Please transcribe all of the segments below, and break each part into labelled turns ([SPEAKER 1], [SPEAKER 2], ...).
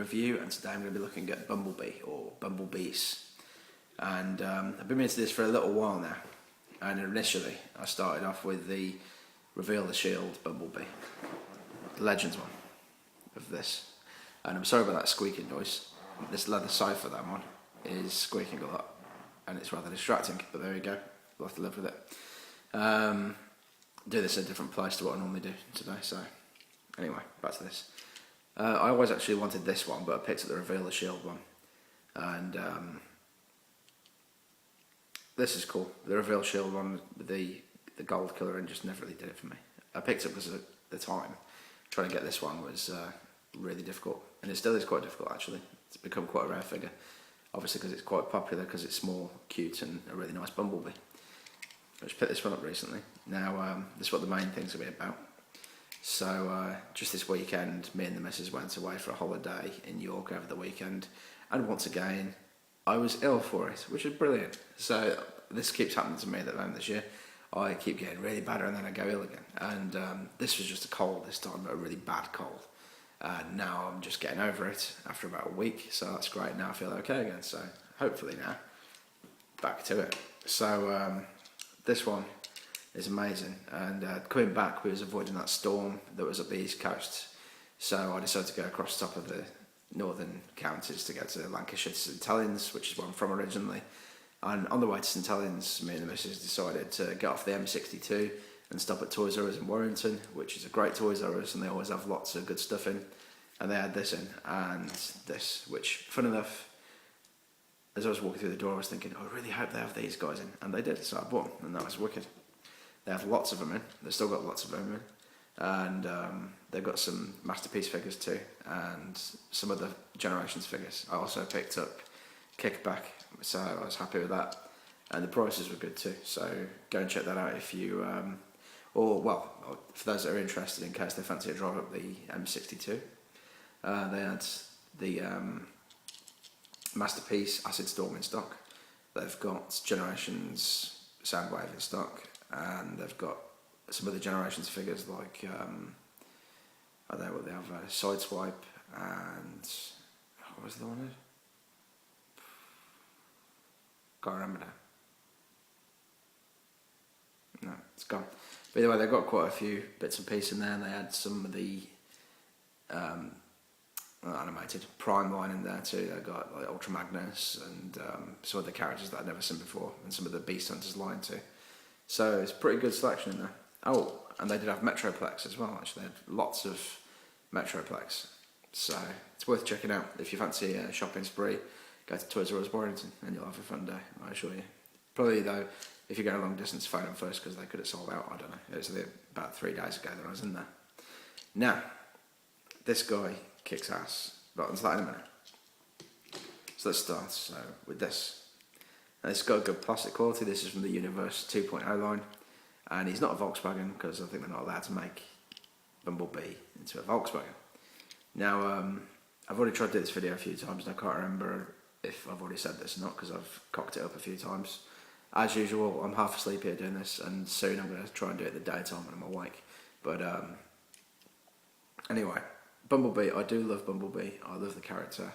[SPEAKER 1] review, and today I'm going to be looking at Bumblebee or bumblebees. And I've been into this for a little while now, and initially I started off with the Reveal the Shield Bumblebee, the Legends one of this. And I'm sorry about that squeaking noise. This leather sofa that I'm on is squeaking a lot, and it's rather distracting, but there you go, we'll have to live with it. Do this in a different place to what I normally do today, so anyway, back to this. I always actually wanted this one, but I picked up the Reveal the Shield one, and this is cool. The Reveal Shield one with the gold colour in just never really did it for me. I picked it because at the time trying to get this one was really difficult, and it still is quite difficult actually. It's become quite a rare figure, obviously because it's quite popular because it's small, cute, and a really nice bumblebee. I just picked this one up recently. Now this is what the main thing's going to be about. So just this weekend, me and the missus went away for a holiday in York over the weekend, and once again I was ill for it, which is brilliant. So this keeps happening to me at the moment this year. I keep getting really bad and then I go ill again, and this was just a cold this time, but a really bad cold. Now I'm just getting over it after about a week, so that's great. Now I feel okay again, so hopefully now back to it. So this one is amazing, and coming back we was avoiding that storm that was up the east coast, so I decided to go across the top of the northern counties to go to Lancashire to St Helens, which is where I'm from originally. And on the way to St Helens, me and the missus decided to get off the M62 and stop at Toys R Us in Warrington, which is a great Toys R Us, and they always have lots of good stuff in. And they had this in, and this, which, fun enough, as I was walking through the door I was thinking, oh, I really hope they have these guys in, and they did, so I bought them, and that was wicked. They have lots of them in, they've still got lots of them in, and they've got some Masterpiece figures too, and some other Generations figures. I also picked up Kickback, so I was happy with that, and the prices were good too, so go and check that out if you, or for those that are interested in case they fancy a drive up the M62. They had the Masterpiece Acid Storm in stock, they've got Generations Soundwave in stock, and they've got some other Generations figures like, I don't know what they have, Sideswipe, and what was the one? Can't remember now. No, it's gone. But either way, they've got quite a few bits and pieces in there, and they had some of the animated Prime line in there too. They got like Ultra Magnus and some other characters that I'd never seen before, and some of the Beast Hunters line too. So it's a pretty good selection in there. Oh, and they did have Metroplex as well. Actually, they had lots of Metroplex, so it's worth checking out if you fancy a shopping spree. Go to Toys R Us Warrington and you'll have a fun day, I assure you. Probably though, if you're going a long distance, phone them first because they could have sold out. I don't know. It was about 3 days ago that I was in there. Now, this guy kicks ass. But onto that in a minute. So let's start with this. Now, it's got good plastic quality. This is from the Universe 2.0 line, and he's not a Volkswagen because I think they're not allowed to make Bumblebee into a Volkswagen. Now, I've already tried to do this video a few times, and I can't remember if I've already said this or not because I've cocked it up a few times. As usual, I'm half asleep here doing this, and soon I'm going to try and do it in the daytime when I'm awake. But anyway, Bumblebee, I do love Bumblebee, I love the character,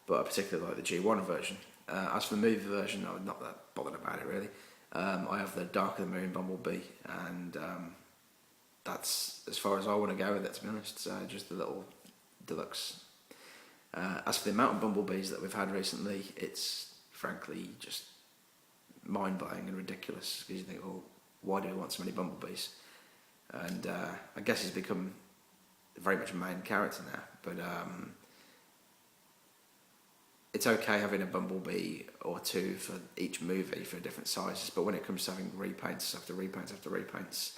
[SPEAKER 1] but I particularly like the G1 version. As for the movie version, I'm not that bothered about it really. I have the Dark of the Moon Bumblebee, and that's as far as I want to go with it, to be honest. Just the little deluxe. As for the amount of Bumblebees that we've had recently, it's frankly just mind-blowing and ridiculous, because you think, well, why do we want so many Bumblebees? And I guess he's become very much a main character now, but it's okay having a Bumblebee or two for each movie for different sizes, but when it comes to having repaints after repaints after repaints,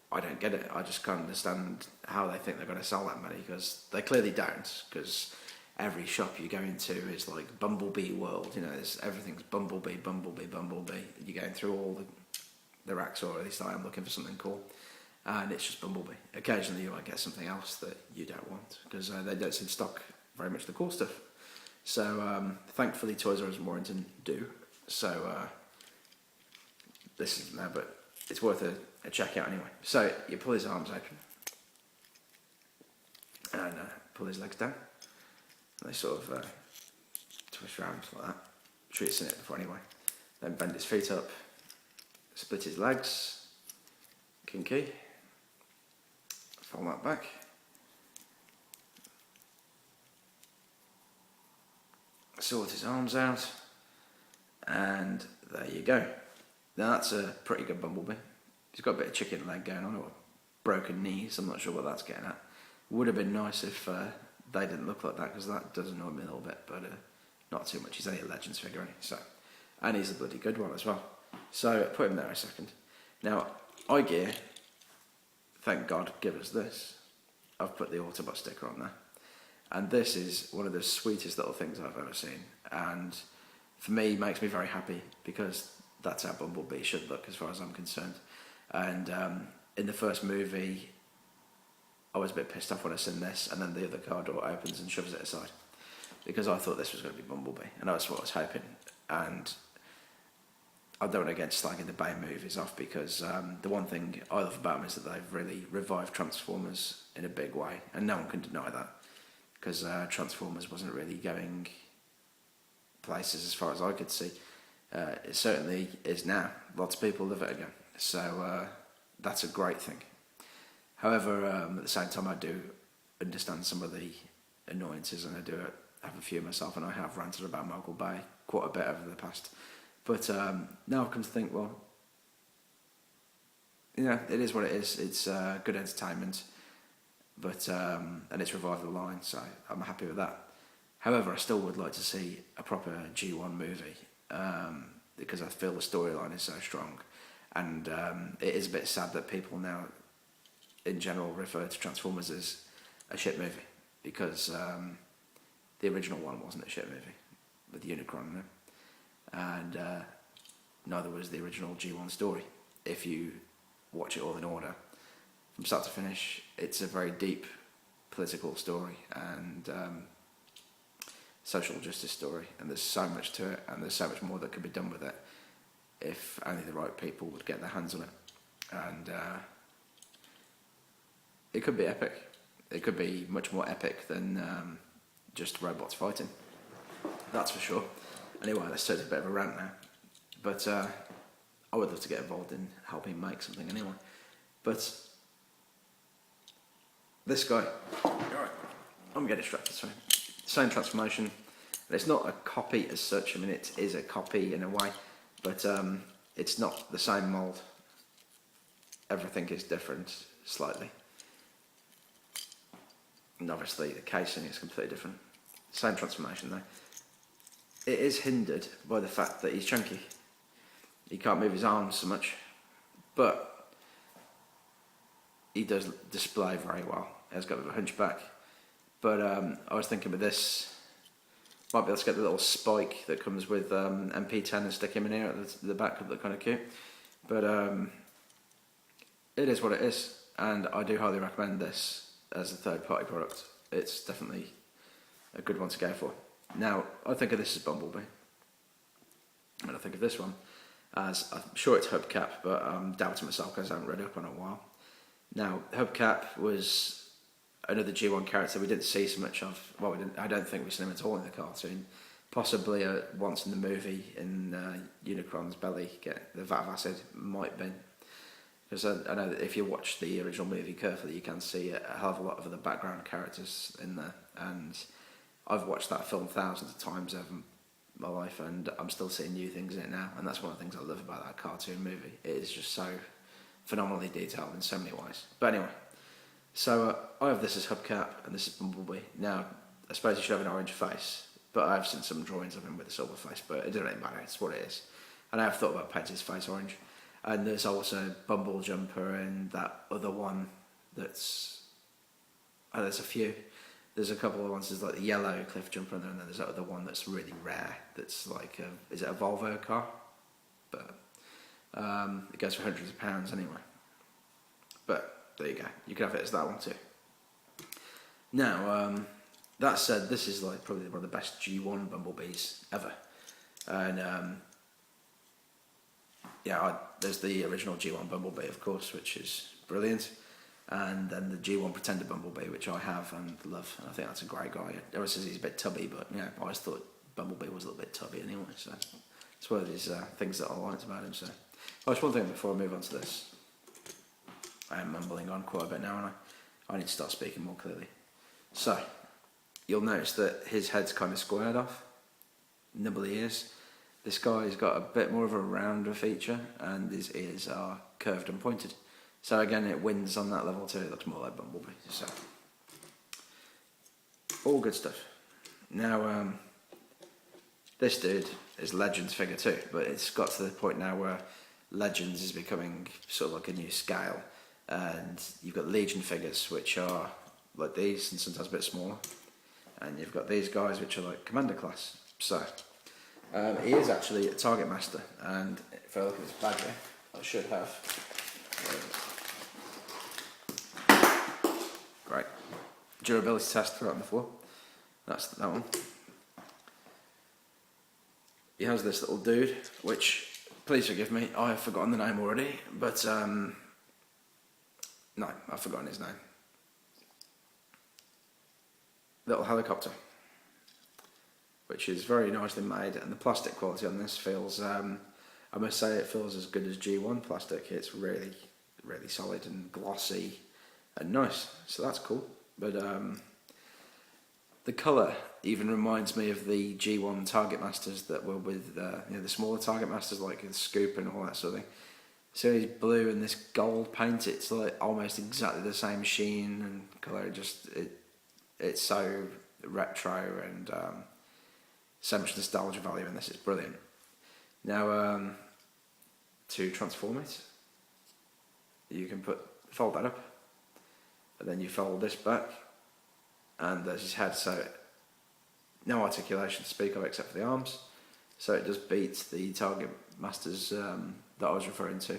[SPEAKER 1] I don't get it. I just can't understand how they think they're going to sell that many, because they clearly don't, because every shop you go into is like Bumblebee World, you know, everything's Bumblebee, Bumblebee, Bumblebee. You're going through all the racks, or at least I am looking for something cool, and it's just Bumblebee. Occasionally you might get something else that you don't want, because they don't seem to stock very much the cool stuff. So thankfully Toys R Us in Warrington do, so this isn't there, but it's worth a check out anyway. So you pull his arms open and pull his legs down, They sort of twist around like that. I'm sure you've seen it before anyway. Then bend his feet up, split his legs, kinky, fold that back. Sort his arms out, and there you go. Now that's a pretty good Bumblebee. He's got a bit of chicken leg going on, or broken knees, I'm not sure what that's getting at. Would have been nice if they didn't look like that, because that does annoy me a little bit, but not too much. He's only a Legends figure, isn't he? So, and he's a bloody good one as well. So put him there a second. Now, Igear, thank God, give us this. I've put the Autobot sticker on there. And this is one of the sweetest little things I've ever seen. And for me, makes me very happy, because that's how Bumblebee should look as far as I'm concerned. And in the first movie, I was a bit pissed off when I seen this, and then the other car door opens and shoves it aside, because I thought this was going to be Bumblebee, and that's what I was hoping. And I don't want to get slagging the Bay movies off, because the one thing I love about them is that they've really revived Transformers in a big way, and no one can deny that, because Transformers wasn't really going places as far as I could see. It certainly is now. Lots of people love it again, so that's a great thing. However, at the same time, I do understand some of the annoyances, and I do have a few myself, and I have ranted about Mogul Bay quite a bit over the past. But now I've come to think, well, it is what it is. It's good entertainment, but and it's revived the line, so I'm happy with that. However, I still would like to see a proper G1 movie, because I feel the storyline is so strong, and it is a bit sad that people now, in general, refer to Transformers as a shit movie, because the original one wasn't a shit movie with Unicron in it, and neither was the original G1 story. If you watch it all in order, from start to finish, it's a very deep political story and social justice story, and there's so much to it, and there's so much more that could be done with it if only the right people would get their hands on it. And it could be epic. It could be much more epic than just robots fighting. That's for sure. Anyway, let's take a bit of a rant now. But I would love to get involved in helping make something anyway. But this guy, alright, I'm getting distracted, sorry. Same transformation. And it's not a copy as such. I mean, it is a copy in a way, but it's not the same mould. Everything is different slightly. And obviously the casing is completely different. Same transformation though. It is hindered by the fact that he's chunky. He can't move his arms so much, but he does display very well. He's got a bit of a hunchback. But I was thinking with this, might be able to get the little spike that comes with MP10 and stick him in here at the back, would look kind of cute. But it is what it is, and I do highly recommend this as a third-party product. It's definitely a good one to go for. Now, I think of this as Bumblebee, and I think of this one as, I'm sure it's Hubcap, but I'm doubting myself because I haven't read up on it in a while. Now, Hubcap was another G1 character we didn't see so much of. Well, I don't think we've seen him at all in the cartoon. Possibly once in the movie, in Unicron's belly, get the vat of acid, might be. Because I know that if you watch the original movie carefully, you can see a hell of a lot of other background characters in there. And I've watched that film thousands of times over my life, and I'm still seeing new things in it now. And that's one of the things I love about that cartoon movie. It is just so phenomenally detailed in so many ways. But anyway, so I have this as Hubcap, and this is Bumblebee. Now, I suppose he should have an orange face, but I've seen some drawings of him with a silver face, but it doesn't really matter, it's what it is. And I have thought about painting his face orange. And there's also Bumble Jumper and that other one that's... Oh, there's a few. There's a couple of ones, there's like the yellow Cliff Jumper, and then there's that other one that's really rare, that's like, is it a Volvo car? But it goes for hundreds of pounds anyway. But there you go, you can have it as that one too. Now, that said, this is like probably one of the best G1 Bumblebees ever. And yeah, there's the original G1 Bumblebee, of course, which is brilliant. and then the G1 Pretender Bumblebee, which I have and love, and I think that's a great guy. Everyone says he's a bit tubby, but yeah, I always thought Bumblebee was a little bit tubby anyway, so it's one of these things that I liked about him. So, just one thing before I move on to this. I am mumbling on quite a bit now, and I need to start speaking more clearly. So, you'll notice that his head's kind of squared off, nibbly ears. This guy's got a bit more of a rounder feature, and his ears are curved and pointed. So again, it wins on that level too. It looks more like Bumblebee. So, all good stuff. Now, this dude is Legends figure too, but it's got to the point now where Legends is becoming sort of like a new scale, and you've got Legion figures, which are like these and sometimes a bit smaller, and you've got these guys which are like Commander class. So, he is actually a Target Master, and if I look at his badge here, I should have. Great. Durability test right on the floor. That's that one. He has this little dude, which, please forgive me, I have forgotten the name already, but no, I've forgotten his name. Little helicopter, which is very nicely made, and the plastic quality on this feels, I must say, it feels as good as G1 plastic. It's really, really solid and glossy and nice, so that's cool. But the colour even reminds me of the G1 Target Masters that were with the smaller Target Masters, like the Scoop and all that sort of thing. So he's blue and this gold paint, it's like almost exactly the same sheen and colour. It's so retro and so much nostalgia value in this. It's brilliant. Now, to transform it, you can fold that up, and then you fold this back, and there's his head. So no articulation to speak of except for the arms. So it does beat the Target Masters that I was referring to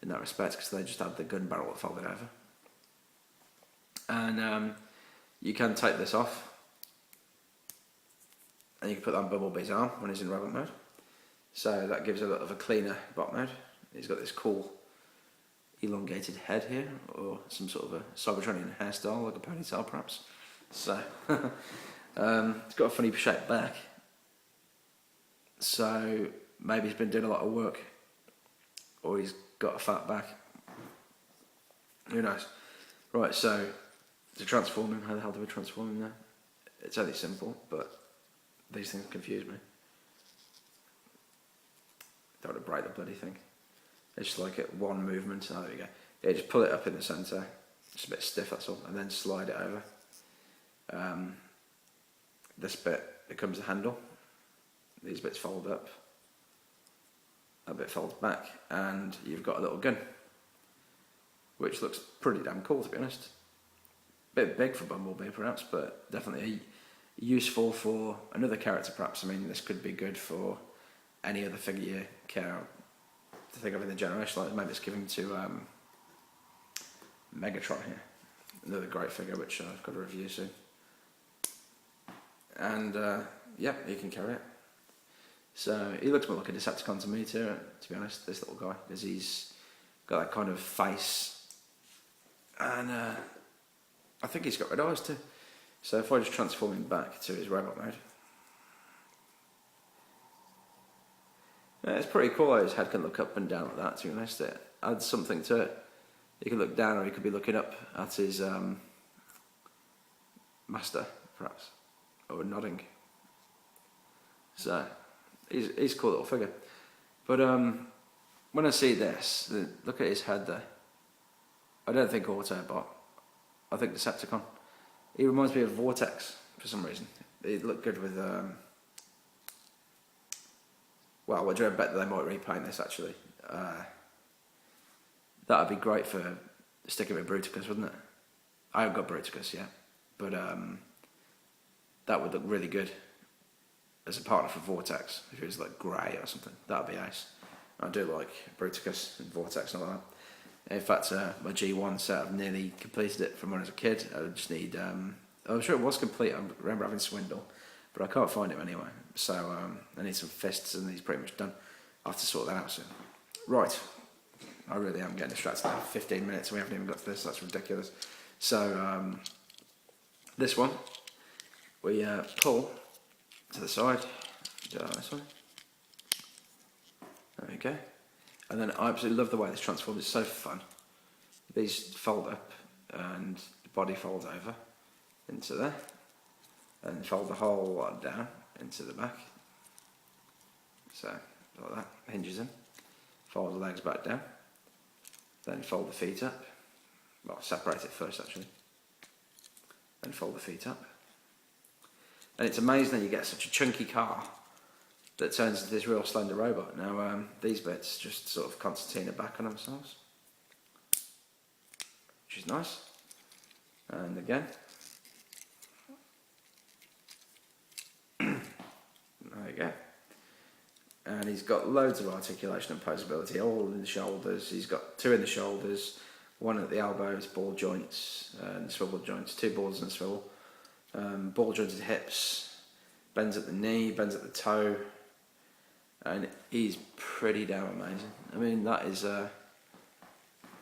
[SPEAKER 1] in that respect, because they just had the gun barrel that folded over. And you can take this off, and you can put that on Bumblebee's arm when he's in robot mode. So that gives a lot of a cleaner bot mode. He's got this cool elongated head here, or some sort of a Cybertronian hairstyle, like a ponytail perhaps. So it's got a funny shaped back. So maybe he's been doing a lot of work, or he's got a fat back. Who knows? Right, so to transform him, how the hell do we transform him now? It's only simple, but these things confuse me. Don't want to break the bloody thing. It's just like it one movement. Oh, there we go. Yeah, just pull it up in the centre. Just a bit stiff, that's all, and then slide it over. This bit becomes a handle. These bits fold up. That bit folds back, and you've got a little gun, which looks pretty damn cool, to be honest. Bit big for Bumblebee, perhaps, but definitely useful for another character, perhaps. I mean, this could be good for any other figure you care to think of in the generation. Like maybe it's given to Megatron here, another great figure which I've got to review soon. And yeah, you can carry it. So he looks more like a Decepticon to me too, to be honest, this little guy, because he's got that kind of face, and I think he's got red eyes too. So if I just transform him back to his robot mode, yeah, it's pretty cool how his head can look up and down like that, to be honest. It adds something to it. He could look down, or he could be looking up at his master, perhaps, or nodding. So he's a cool little figure. But when I see this, look at his head there. I don't think Autobot. I think Decepticon. He reminds me of Vortex for some reason. He'd look good with. Well, I bet that they might repaint this actually. That'd be great for sticking with Bruticus, wouldn't it? I haven't got Bruticus yet, but that would look really good as a partner for Vortex. If it was like grey or something, that'd be ace. I do like Bruticus and Vortex and all that. In fact, my G1 set, I've nearly completed it from when I was a kid. I just need. I'm sure it was complete. I remember having Swindle, but I can't find him anyway. So I need some fists, and he's pretty much done. I'll have to sort that out soon. Right, I really am getting distracted now. 15 minutes and we haven't even got to this. That's ridiculous. So this one we pull to the side. Do that this way. There we go. And then I absolutely love the way this transforms. It's so fun. These fold up and the body folds over into there, and fold the whole lot down into the back. So like that, hinges in. Fold the legs back down. Then fold the feet up. Well, separate it first actually. Then fold the feet up. And it's amazing that you get such a chunky car that turns into this real slender robot. Now these bits just sort of concertina back on themselves, which is nice. And again, there you go. And he's got loads of articulation and posability, all in the shoulders. He's got 2 in the shoulders, 1 at the elbows, ball joints and swivel joints, 2 balls and a swivel. Ball jointed hips, bends at the knee, bends at the toe, and he's pretty damn amazing. I mean, that is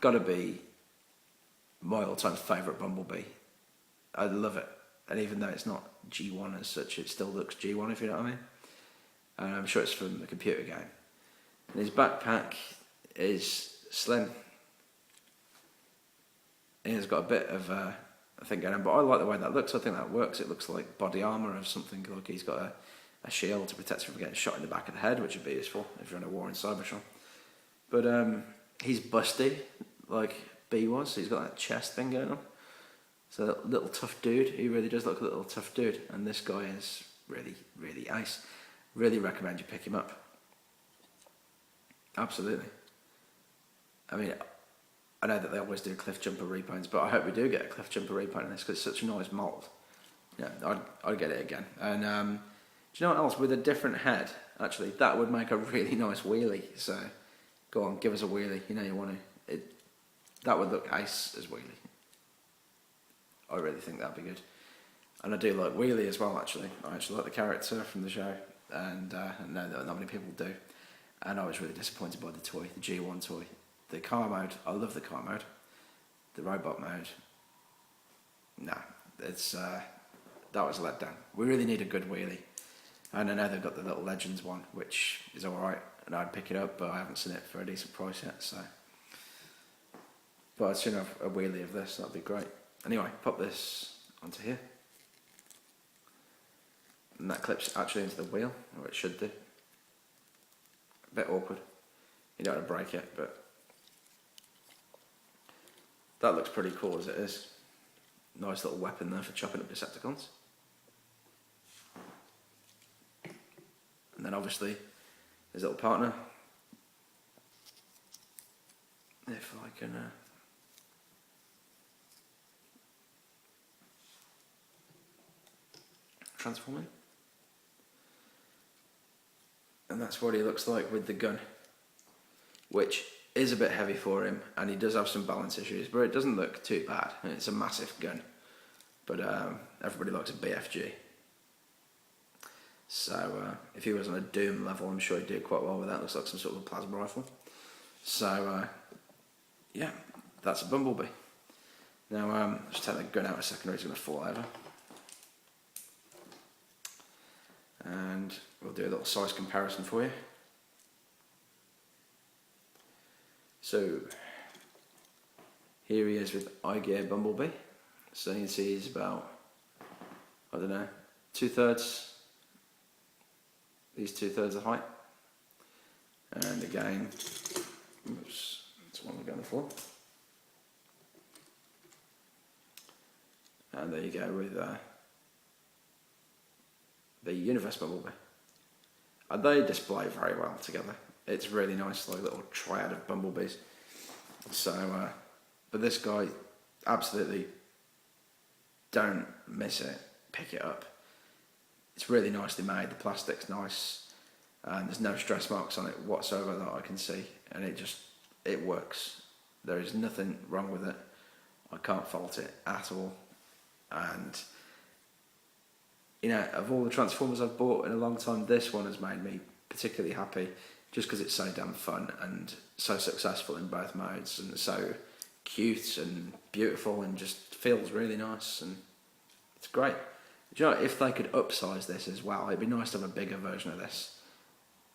[SPEAKER 1] got to be my all-time favourite Bumblebee. I love it, and even though it's not G1 as such, it still looks G1, if you know what I mean. And I'm sure it's from the computer game. And his backpack is slim. He's got a bit of a thing going on, but I like the way that looks. I think that works. It looks like body armour or something. Like he's got a shield to protect him from getting shot in the back of the head, which would be useful if you're in a war in Cybertron. But he's busty, like B was. He's got that chest thing going on. So a little tough dude. He really does look a little tough dude. And this guy is really, really ace. Really recommend you pick him up. Absolutely. I mean, I know that they always do cliff jumper repaints, but I hope we do get a cliff jumper repaint in this because it's such a nice mould. Yeah, I'd get it again. And do you know what else? With a different head, actually, that would make a really nice wheelie. So go on, give us a wheelie. You know you want to. That would look ace as wheelie. I really think that'd be good. And I do like wheelie as well, actually. I actually like the character from the show, and I know that not many people do. And I was really disappointed by the toy, the G1 toy. The car mode, I love the car mode. The robot mode, nah, it's that was a letdown. We really need a good wheelie. And I know they've got the little Legends one, which is alright, and I'd pick it up, but I haven't seen it for a decent price yet, so. But I'd sooner have a wheelie of this, that'd be great. Anyway, pop this onto here. And that clips actually into the wheel, or it should do. A bit awkward. You don't want to break it, but that looks pretty cool as it is. Nice little weapon there for chopping up Decepticons. And then obviously his little partner. If I can transform him. And that's what he looks like with the gun, which is a bit heavy for him, and he does have some balance issues, but it doesn't look too bad. It's a massive gun, but everybody likes a BFG. So if he was on a Doom level, I'm sure he'd do quite well with that. Looks like some sort of a plasma rifle. So yeah, that's a Bumblebee. Now just take the gun out a second, or he's going to fall over. And we'll do a little size comparison for you. So here he is with Igear Bumblebee. So you can see he's about, I don't know, 2/3, these 2/3 of height. And again, oops, that's one we're going for. And there you go with the Universe Bumblebee. And they display very well together. It's really nice, like little triad of bumblebees. So, but this guy, absolutely don't miss it. Pick it up. It's really nicely made. The plastic's nice, and there's no stress marks on it whatsoever that I can see. And it works. There is nothing wrong with it. I can't fault it at all. And you know, of all the Transformers I've bought in a long time, this one has made me particularly happy. just because it's so damn fun and so successful in both modes, and so cute and beautiful and just feels really nice, and it's great. Do you know, if they could upsize this as well, it'd be nice to have a bigger version of this.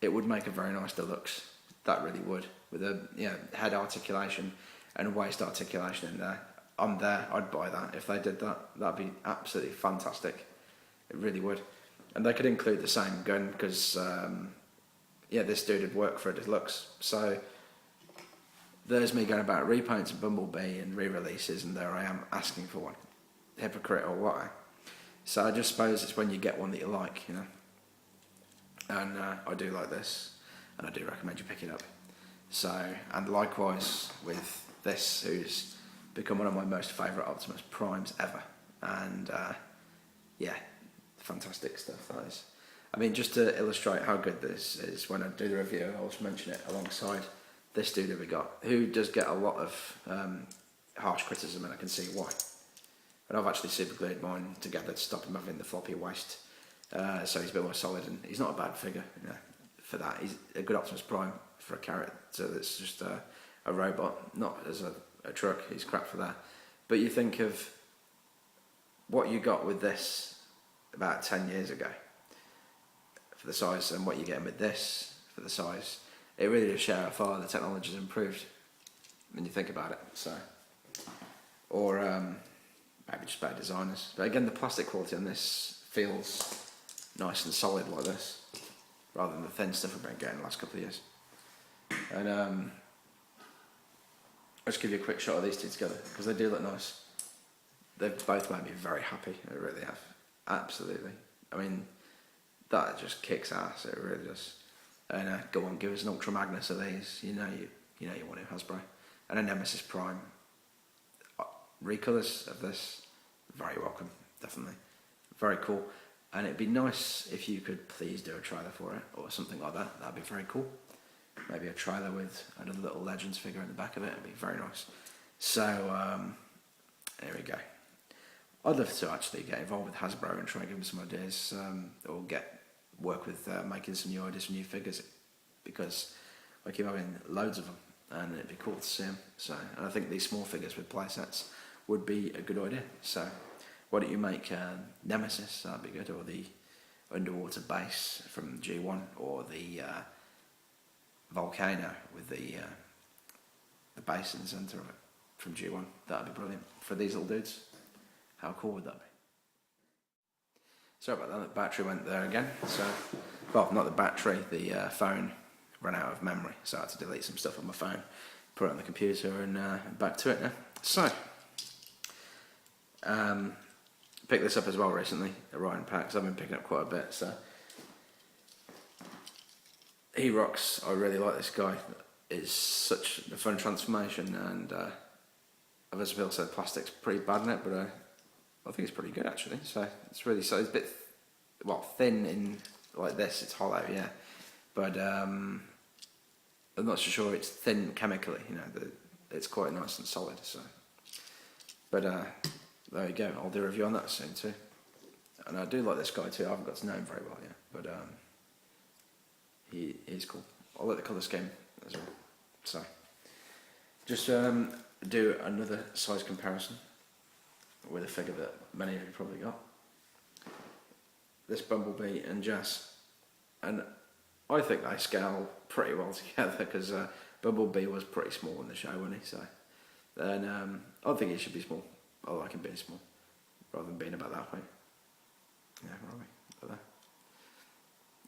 [SPEAKER 1] It would make a very nice deluxe. That really would, with a head articulation and waist articulation in there. I'm there. I'd buy that if they did that. That'd be absolutely fantastic. It really would. And they could include the same gun because this dude would work for a deluxe. So there's me going about repaints and Bumblebee and re-releases, and there I am asking for one. Hypocrite or what? So I just suppose it's when you get one that you like, you know. And I do like this, and I do recommend you pick it up. So, and likewise with this, who's become one of my most favourite Optimus Primes ever. And fantastic stuff that is. I mean, just to illustrate how good this is, when I do the review, I'll just mention it alongside this dude that we got, who does get a lot of harsh criticism, and I can see why. But I've actually super glued mine together to stop him having the floppy waist, so he's a bit more solid, and he's not a bad figure, you know, for that. He's a good Optimus Prime for a character that's just a robot, not as a truck. He's crap for that. But you think of what you got with this about 10 years ago for the size, and what you're getting with this for the size. It really does show how far the technology has improved when you think about it. So, or maybe just better designers. But again, the plastic quality on this feels nice and solid like this, rather than the thin stuff I've been getting the last couple of years. And I'll just give you a quick shot of these two together, because they do look nice. They've both made me very happy, they really have. Absolutely. I mean, that just kicks ass, it really does. And go on, give us an Ultra Magnus of these. You know you want it, Hasbro. And a Nemesis Prime. Recolours of this, very welcome, definitely. Very cool. And it'd be nice if you could please do a trailer for it, or something like that. That'd be very cool. Maybe a trailer with another little Legends figure in the back of it. It'd be very nice. So, there we go. I'd love to actually get involved with Hasbro and try and give them some ideas, or work with making some new ideas for new figures, because I keep having loads of them, and it'd be cool to see them. So, and I think these small figures with playsets would be a good idea. So, why don't you make Nemesis? That'd be good, or the underwater base from G1, or the volcano with the base in the centre of it from G1. That'd be brilliant for these little dudes. How cool would that be? Sorry about that, the battery went there again. So, well, not the battery, the phone ran out of memory, so I had to delete some stuff on my phone, put it on the computer, and back to it now. So, picked this up as well recently, the Ryan packs. I've been picking up quite a bit, so he rocks. I really like this guy. It's such a fun transformation, and other people said plastic's pretty bad in it, but I think it's pretty good actually. So it's really, so it's a bit thin in like this. It's hollow, yeah, but I'm not so sure it's thin chemically. You know, it's quite nice and solid. So, but there you go. I'll do a review on that soon too. And I do like this guy too. I haven't got to know him very well yet, but he's cool. I like the colour scheme as well. So just do another size comparison with a figure that many of you probably got. This Bumblebee and Jazz, and I think they scale pretty well together, because Bumblebee was pretty small in the show, wasn't he? So, and I think he should be small. I like him being small, rather than being about that way. Yeah, probably. But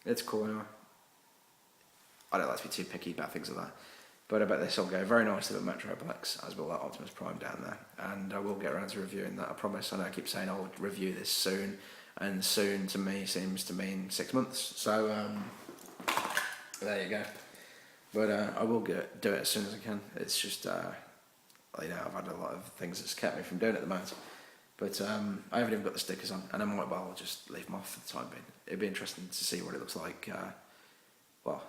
[SPEAKER 1] it's cool anyway. I don't like to be too picky about things like that. But I bet this will go very nicely with Metroplex, as will that Optimus Prime down there. And I will get around to reviewing that, I promise. I know I keep saying I'll review this soon, and soon to me seems to mean 6 months. So, there you go. But I will do it as soon as I can. It's just, I've had a lot of things that's kept me from doing it at the moment. But I haven't even got the stickers on, and I might well just leave them off for the time being. It'd be interesting to see what it looks like.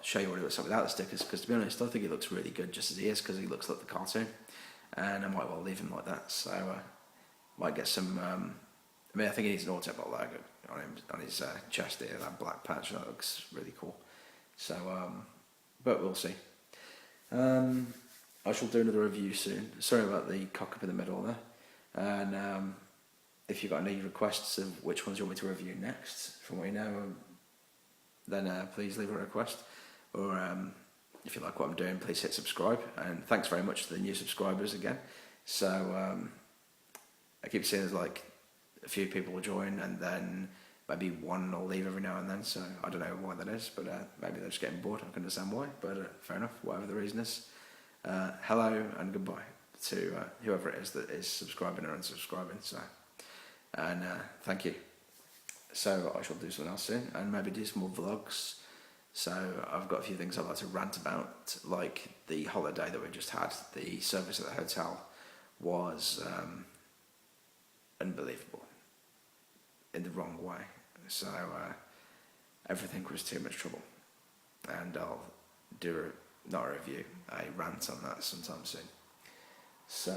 [SPEAKER 1] Show you what it looks like without the stickers, because to be honest, I think he looks really good just as he is, because he looks like the cartoon, and I might well leave him like that. So might get some, I think he needs an Autobot logo on his chest here, that black patch. That looks really cool. So but we'll see. I shall do another review soon. Sorry about the cock up in the middle there. And if you've got any requests of which ones you want me to review next, from what you know, then please leave a request. Or if you like what I'm doing, please hit subscribe. And thanks very much to the new subscribers again. So I keep seeing there's like a few people will join and then maybe one will leave every now and then. So I don't know why that is, but maybe they're just getting bored. I can understand why, but fair enough, whatever the reason is. Hello and goodbye to whoever it is that is subscribing or unsubscribing. So, and thank you. So I shall do something else soon and maybe do some more vlogs. So I've got a few things I'd like to rant about, like the holiday that we just had. The service at the hotel was unbelievable in the wrong way. So everything was too much trouble, and I'll do not a review, a rant on that sometime soon. So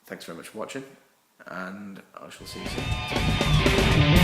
[SPEAKER 1] thanks very much for watching, and I shall see you soon.